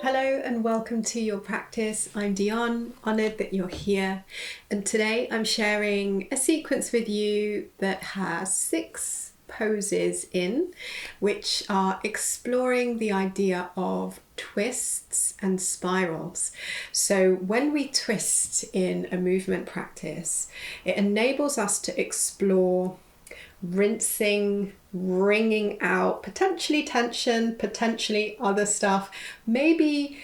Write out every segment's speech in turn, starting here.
Hello and welcome to your practice. I'm Dionne, honoured that you're here. And today I'm sharing a sequence with you that has 6 poses in, which are exploring the idea of twists and spirals. So when we twist in a movement practice, it enables us to explore rinsing, wringing out, potentially tension, potentially other stuff. Maybe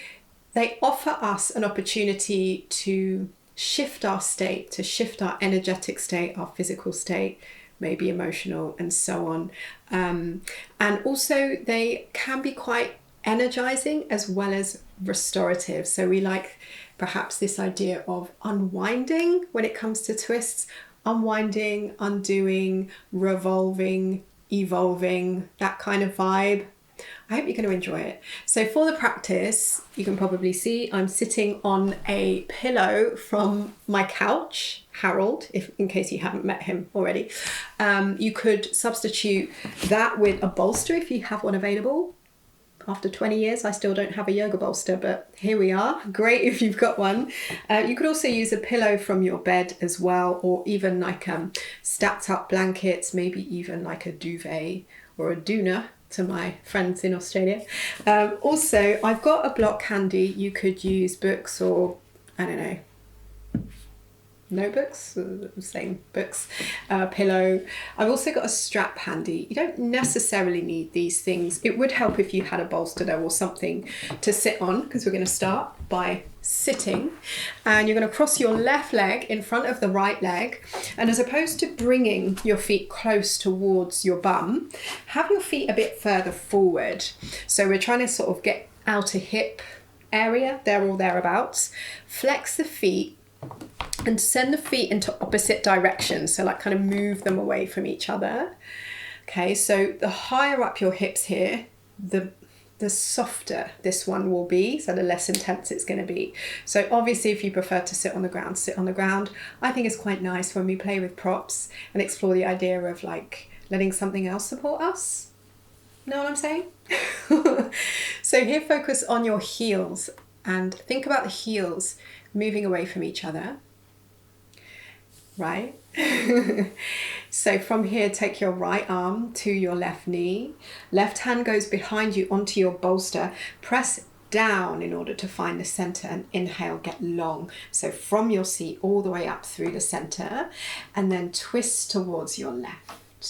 they offer us an opportunity to shift our state, to shift our energetic state, our physical state, maybe emotional, and so on. And also they can be quite energizing as well as restorative. So we like perhaps this idea of unwinding when it comes to twists. Unwinding, undoing, revolving, evolving, that kind of vibe. I hope you're going to enjoy it. So for the practice, you can probably see I'm sitting on a pillow from my couch, Harold, in case you haven't met him already. You could substitute that with a bolster if you have one available. After 20 years, I still don't have a yoga bolster, but here we are. Great if you've got one. You could also use a pillow from your bed as well, or even like stacked up blankets, maybe even like a duvet or a doona to my friends in Australia. Also, I've got a block handy. You could use books or, I don't know, notebooks, same books, pillow. I've also got a strap handy. You don't necessarily need these things. It would help if you had a bolster though, or something to sit on, because we're going to start by sitting, and you're going to cross your left leg in front of the right leg, and as opposed to bringing your feet close towards your bum, have your feet a bit further forward. So we're trying to sort of get outer hip area, there or thereabouts. Flex the feet and send the feet into opposite directions, so like kind of move them away from each other. Okay, so the higher up your hips here, the softer this one will be, so the less intense it's going to be. So obviously if you prefer to sit on the ground, sit on the ground. I think it's quite nice when we play with props and explore the idea of like letting something else support us. Know what I'm saying? So here, focus on your heels and think about the heels moving away from each other. Right? So from here, take your right arm to your left knee. Left hand goes behind you onto your bolster. Press down in order to find the center and inhale, get long. So from your seat all the way up through the center, and then twist towards your left.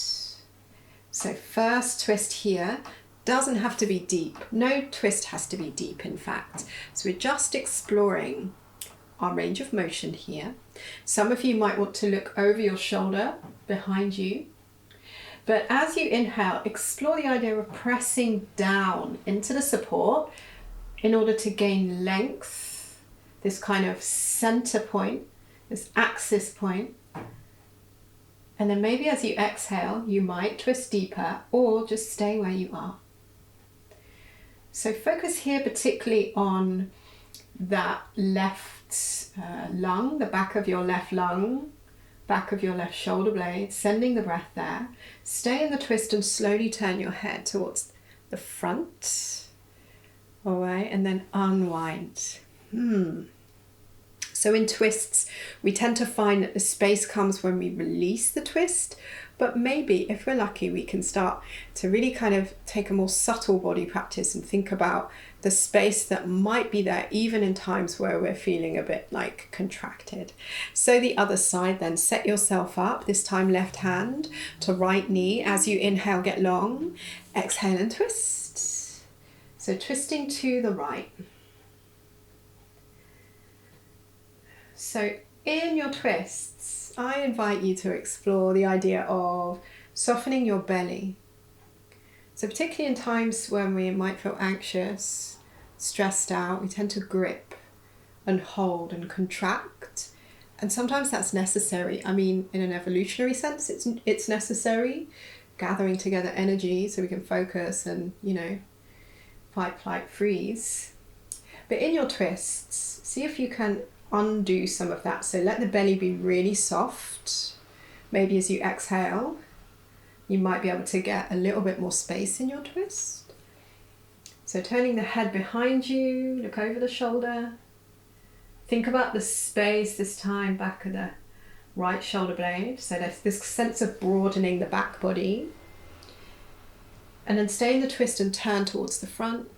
So first twist here. Doesn't have to be deep. No twist has to be deep, in fact. So we're just exploring our range of motion here. Some of you might want to look over your shoulder behind you. But as you inhale, explore the idea of pressing down into the support in order to gain length, this kind of center point, this axis point. And then maybe as you exhale, you might twist deeper or just stay where you are. So focus here particularly on that left lung, the back of your left lung, back of your left shoulder blade, sending the breath there. Stay in the twist and slowly turn your head towards the front. All right, and then unwind. So in twists, we tend to find that the space comes when we release the twist, but maybe if we're lucky, we can start to really kind of take a more subtle body practice and think about the space that might be there, even in times where we're feeling a bit like contracted. So the other side then, set yourself up, this time left hand to right knee. As you inhale, get long, exhale and twist. So twisting to the right. So in your twists, I invite you to explore the idea of softening your belly. So particularly in times when we might feel anxious, stressed out, we tend to grip and hold and contract. And sometimes that's necessary. I mean, in an evolutionary sense, it's necessary, gathering together energy so we can focus and, fight, flight, freeze. But in your twists, see if you can undo some of that. So let the belly be really soft. Maybe as you exhale, you might be able to get a little bit more space in your twist. So turning the head behind you, look over the shoulder. Think about the space this time back of the right shoulder blade. So there's this sense of broadening the back body. And then stay in the twist and turn towards the front.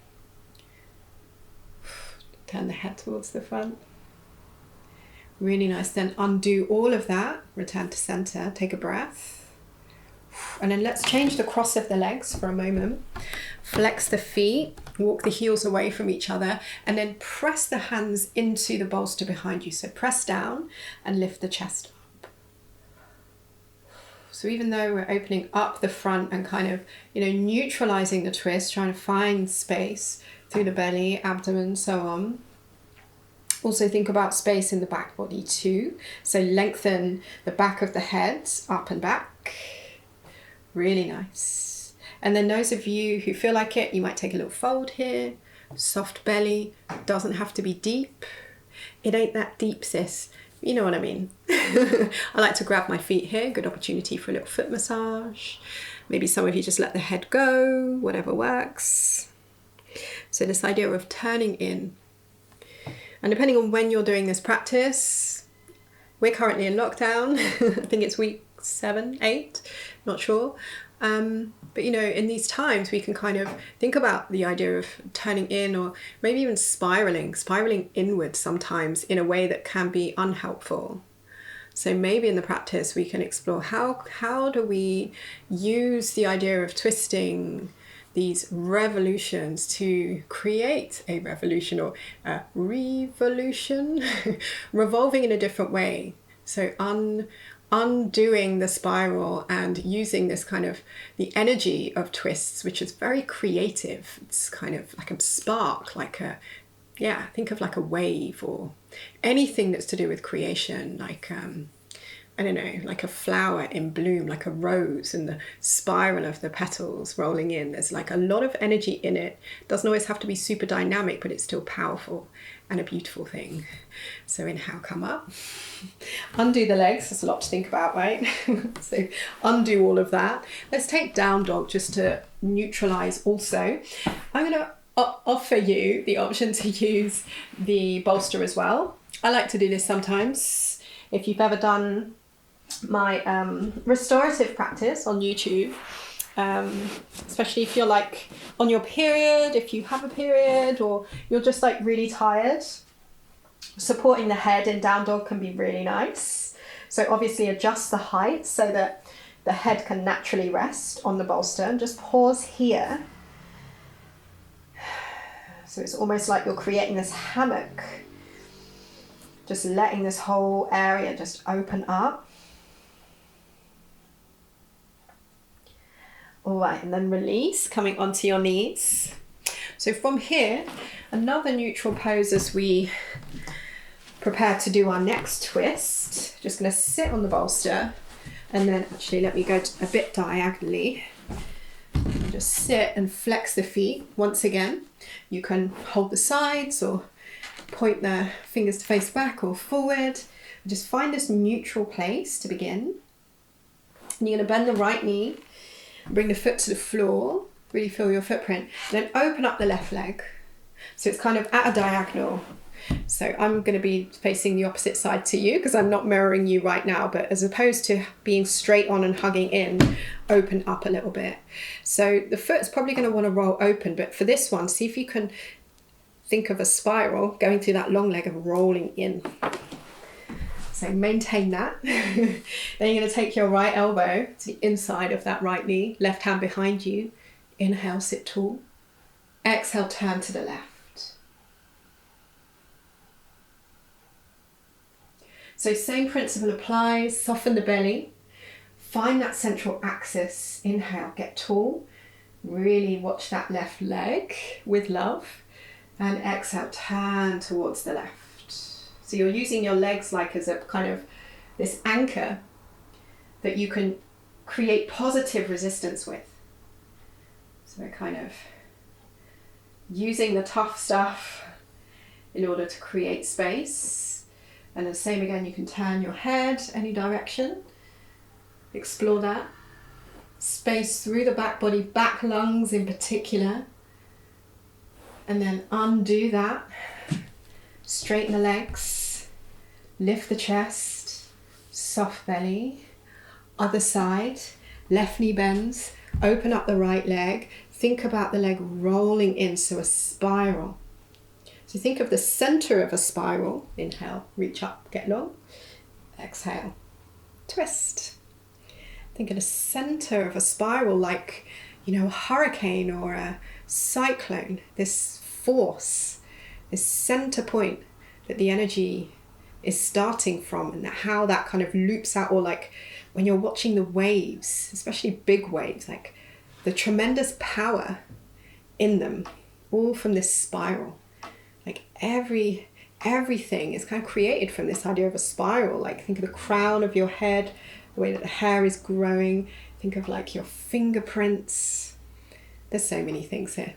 Turn the head towards the front. Really nice. Then undo all of that. Return to center. Take a breath. And then let's change the cross of the legs for a moment. Flex the feet. Walk the heels away from each other. And then press the hands into the bolster behind you. So press down and lift the chest up. So even though we're opening up the front and kind of, neutralizing the twist, trying to find space through the belly, abdomen, so on. Also think about space in the back body too. So lengthen the back of the head up and back. Really nice. And then those of you who feel like it, you might take a little fold here. Soft belly. Doesn't have to be deep. It ain't that deep, sis. You know what I mean. I like to grab my feet here. Good opportunity for a little foot massage. Maybe some of you just let the head go. Whatever works. So this idea of turning in. And depending on when you're doing this practice, we're currently in lockdown. I think it's week 7, 8, not sure. But in these times we can kind of think about the idea of turning in, or maybe even spiraling inward sometimes in a way that can be unhelpful. So maybe in the practice we can explore how do we use the idea of twisting these revolutions to create a revolution or a revolution, revolving in a different way. So undoing the spiral and using this kind of the energy of twists, which is very creative. It's kind of like a spark, think of like a wave or anything that's to do with creation, like like a flower in bloom, like a rose, and the spiral of the petals rolling in. There's like a lot of energy in it. Doesn't always have to be super dynamic, but it's still powerful and a beautiful thing. So inhale, come up. Undo the legs. There's a lot to think about, right? So undo all of that. Let's take down dog just to neutralize also. I'm going to offer you the option to use the bolster as well. I like to do this sometimes. If you've ever done my restorative practice on YouTube, especially if you're like on your period, if you have a period, or you're just like really tired, supporting the head in down dog can be really nice. So obviously adjust the height so that the head can naturally rest on the bolster, and just pause here. So it's almost like you're creating this hammock, just letting this whole area just open up. All right, and then release, coming onto your knees. So from here, another neutral pose as we prepare to do our next twist. Just going to sit on the bolster, and then actually let me go a bit diagonally. Just sit and flex the feet. Once again, you can hold the sides or point the fingers to face back or forward. Just find this neutral place to begin. And you're going to bend the right knee, bring the foot to the floor, really feel your footprint, and then open up the left leg. So it's kind of at a diagonal. So I'm going to be facing the opposite side to you because I'm not mirroring you right now, but as opposed to being straight on and hugging in, open up a little bit. So the foot's probably going to want to roll open, but for this one, see if you can think of a spiral going through that long leg and rolling in. So maintain that. Then you're going to take your right elbow to the inside of that right knee, left hand behind you. Inhale, sit tall. Exhale, turn to the left. So same principle applies. Soften the belly. Find that central axis. Inhale, get tall. Really watch that left leg with love. And exhale, turn towards the left. So you're using your legs like as a kind of this anchor that you can create positive resistance with. So we're kind of using the tough stuff in order to create space. And the same again, you can turn your head any direction. Explore that. Space through the back body, back lungs in particular. And then undo that. Straighten the legs. Lift the chest. Soft belly. Other side. Left knee bends. Open up the right leg. Think about the leg rolling in, so a spiral. So think of the center of a spiral. Inhale, reach up, get long. Exhale, twist. Think of the center of a spiral like, you know, a hurricane or a cyclone. This force, this center point that the energy is starting from, and how that kind of loops out, or like when you're watching the waves, especially big waves, like the tremendous power in them, all from this spiral. Like everything is kind of created from this idea of a spiral. Like think of the crown of your head, the way that the hair is growing. Think of like your fingerprints. There's so many things here.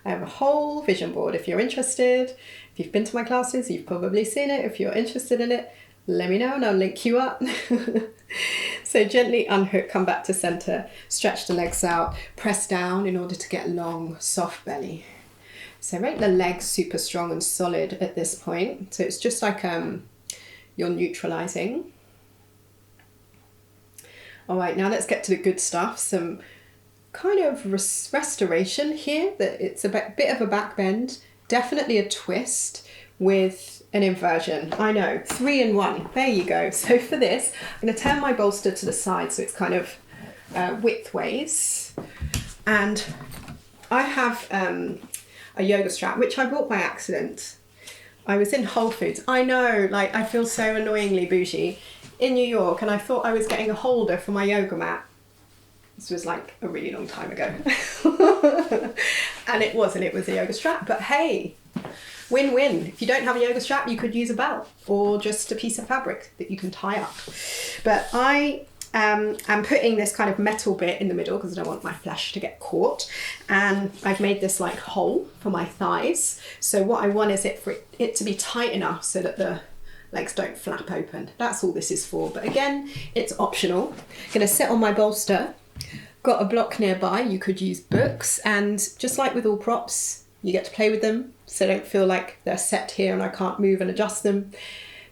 I have a whole vision board if you're interested. If you've been to my classes, you've probably seen it. If you're interested in it, let me know and I'll link you up. So gently unhook, come back to center, stretch the legs out, press down in order to get long, soft belly. So make the legs super strong and solid at this point. So it's just like you're neutralizing. All right, now let's get to the good stuff. Some kind of restoration here. That it's a bit of a back bend, definitely a twist with an inversion. I know, 3 in 1. There you go. So for this, I'm going to turn my bolster to the side so it's kind of widthways. And I have a yoga strap, which I bought by accident. I was in Whole Foods. I know, like I feel so annoyingly bougie in New York, and I thought I was getting a holder for my yoga mat. This was like a really long time ago. And it wasn't, it was a yoga strap, but hey, win-win. If you don't have a yoga strap, you could use a belt or just a piece of fabric that you can tie up. But I am putting this kind of metal bit in the middle because I don't want my flesh to get caught. And I've made this like hole for my thighs. So what I want is for it to be tight enough so that the legs don't flap open. That's all this is for. But again, it's optional. I'm gonna sit on my bolster. Got a block nearby. You could use books, and just like with all props, you get to play with them, so don't feel like they're set here and I can't move and adjust them.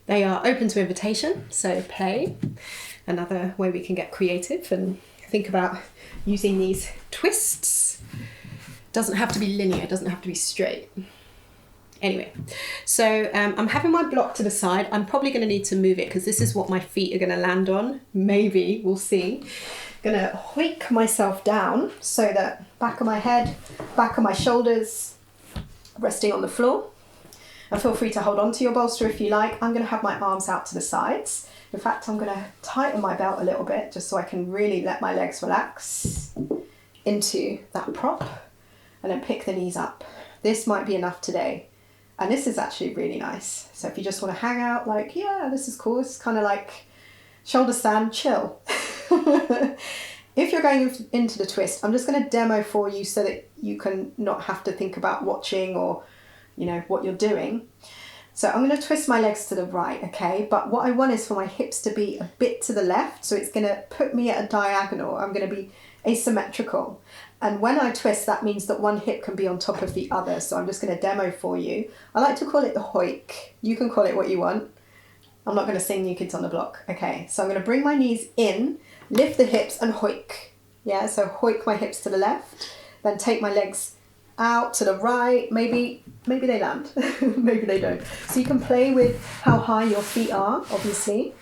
They are open to invitation, so play. Another way we can get creative and think about using these twists. Doesn't have to be linear, doesn't have to be straight. Anyway, so I'm having my block to the side. I'm probably going to need to move it because this is what my feet are going to land on. Maybe, we'll see. Gonna hoik myself down so that back of my head, back of my shoulders resting on the floor. And feel free to hold on to your bolster if you like. I'm gonna have my arms out to the sides. In fact, I'm gonna tighten my belt a little bit just so I can really let my legs relax into that prop, and then pick the knees up. This might be enough today. And this is actually really nice. So if you just wanna hang out like, yeah, this is cool. It's kind of like shoulder stand, chill. If you're going into the twist, I'm just going to demo for you so that you can not have to think about watching or, you know, what you're doing. So I'm going to twist my legs to the right, okay? But what I want is for my hips to be a bit to the left. So it's going to put me at a diagonal. I'm going to be asymmetrical. And when I twist, that means that one hip can be on top of the other. So I'm just going to demo for you. I like to call it the hoik. You can call it what you want. I'm not going to sing New Kids on the Block. Okay, so I'm going to bring my knees in, lift the hips and hoik. Yeah, so hoik my hips to the left, then take my legs out to the right. Maybe they land, maybe they don't. So you can play with how high your feet are, obviously.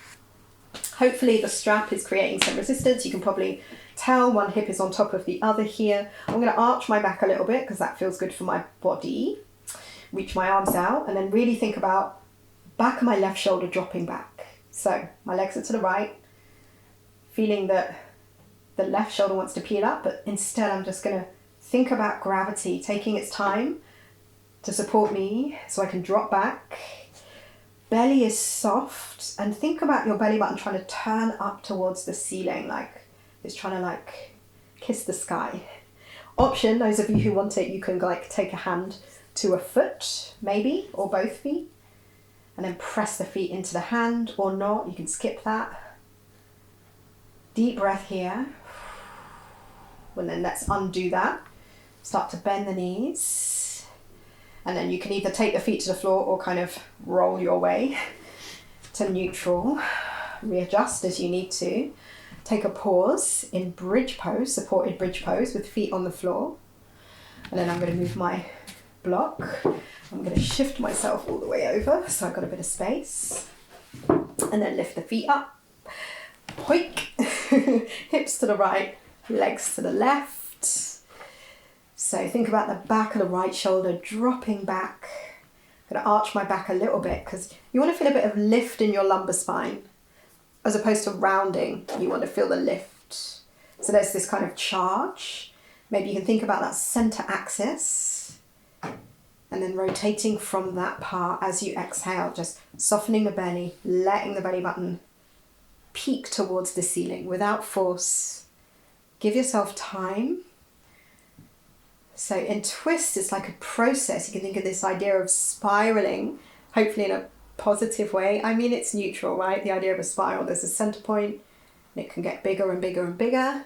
Hopefully the strap is creating some resistance. You can probably tell one hip is on top of the other here. I'm going to arch my back a little bit because that feels good for my body. Reach my arms out and then really think about back of my left shoulder dropping back. So my legs are to the right, feeling that the left shoulder wants to peel up, but instead I'm just going to think about gravity taking its time to support me so I can drop back. Belly is soft, and think about your belly button trying to turn up towards the ceiling, like it's trying to like kiss the sky. Option, those of you who want it, you can like take a hand to a foot, maybe, or both feet. And then press the feet into the hand or not. You can skip that. Deep breath here. And then let's undo that. Start to bend the knees. And then you can either take the feet to the floor or kind of roll your way to neutral. Readjust as you need to. Take a pause in bridge pose, supported bridge pose with feet on the floor. And then I'm going to move my block. I'm going to shift myself all the way over so I've got a bit of space. And then lift the feet up. Hoik. Hips to the right, legs to the left. So think about the back of the right shoulder dropping back. I'm going to arch my back a little bit because you want to feel a bit of lift in your lumbar spine. As opposed to rounding, you want to feel the lift. So there's this kind of charge. Maybe you can think about that center axis and then rotating from that part as you exhale, just softening the belly, letting the belly button peak towards the ceiling without force. Give yourself time. So in twist, it's like a process. You can think of this idea of spiraling, hopefully in a positive way. I mean, it's neutral, right? The idea of a spiral, there's a center point and it can get bigger and bigger and bigger.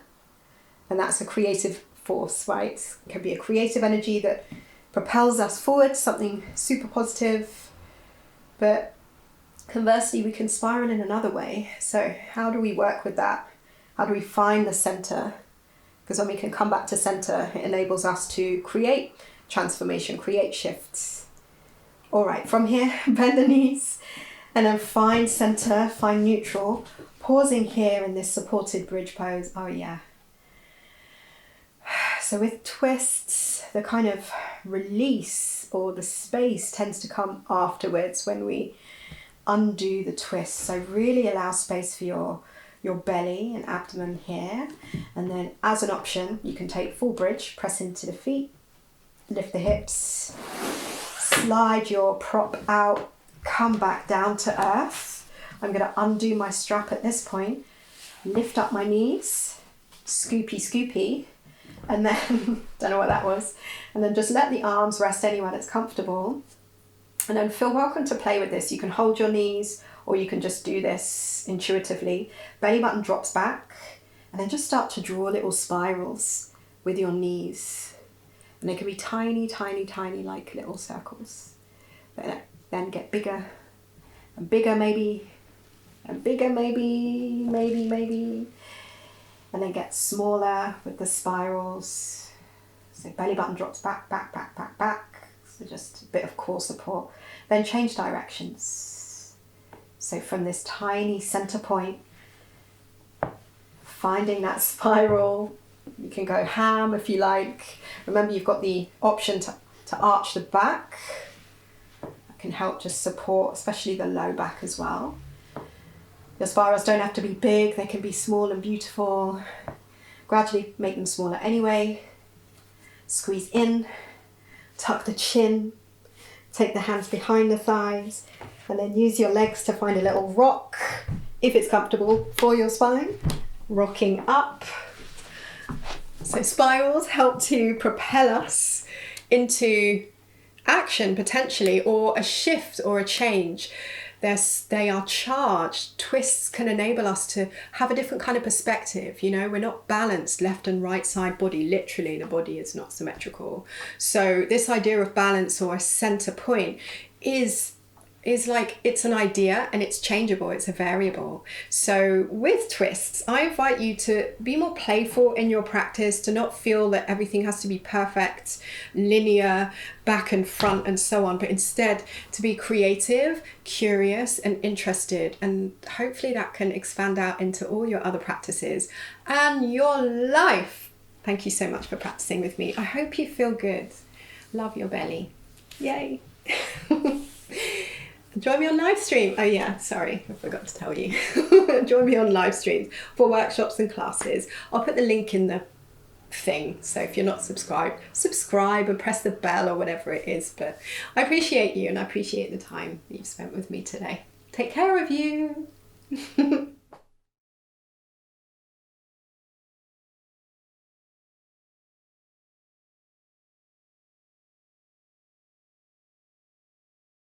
And that's a creative force, right? It can be a creative energy that propels us forward, something super positive. But conversely, we can spiral in another way. So how do we work with that? How do we find the center? Because when we can come back to center, it enables us to create transformation, create shifts. All right, from here, bend the knees and then find center, find neutral, pausing here in this supported bridge pose. Oh yeah. So with twists, the kind of release or the space tends to come afterwards when we undo the twist. So really allow space for your belly and abdomen here. And then as an option, you can take full bridge, press into the feet, lift the hips, slide your prop out, come back down to earth. I'm going to undo my strap at this point, lift up my knees, scoopy, scoopy, and then, don't know what that was, and then just let the arms rest anywhere that's comfortable. And then feel welcome to play with this. You can hold your knees or you can just do this intuitively. Belly button drops back and then just start to draw little spirals with your knees. And they can be tiny, tiny, tiny, like little circles. But then get bigger and bigger maybe, and bigger maybe. And then get smaller with the spirals. So belly button drops back, back, back, back, back. So just a bit of core support. Then change directions. So from this tiny center point, finding that spiral. You can go ham if you like. Remember, you've got the option to arch the back. That can help just support, especially the low back as well. Your spirals don't have to be big. They can be small and beautiful. Gradually make them smaller anyway. Squeeze in, tuck the chin, take the hands behind the thighs, and then use your legs to find a little rock, if it's comfortable for your spine. Rocking up. So spirals help to propel us into action potentially, or a shift or a change. They are charged. Twists can enable us to have a different kind of perspective. You know, we're not balanced left and right side body. Literally, the body is not symmetrical. So this idea of balance or a center point is like, it's an idea and it's changeable, it's a variable. So with twists, I invite you to be more playful in your practice, to not feel that everything has to be perfect, linear, back and front and so on, but instead to be creative, curious and interested. And hopefully that can expand out into all your other practices and your life. Thank you so much for practicing with me. I hope you feel good. Love your belly. Yay. Join me on live stream. Oh yeah, sorry, I forgot to tell you. Join me on live streams for workshops and classes. I'll put the link in the thing. So if you're not subscribed, subscribe and press the bell or whatever it is. But I appreciate you and I appreciate the time that you've spent with me today. Take care of you.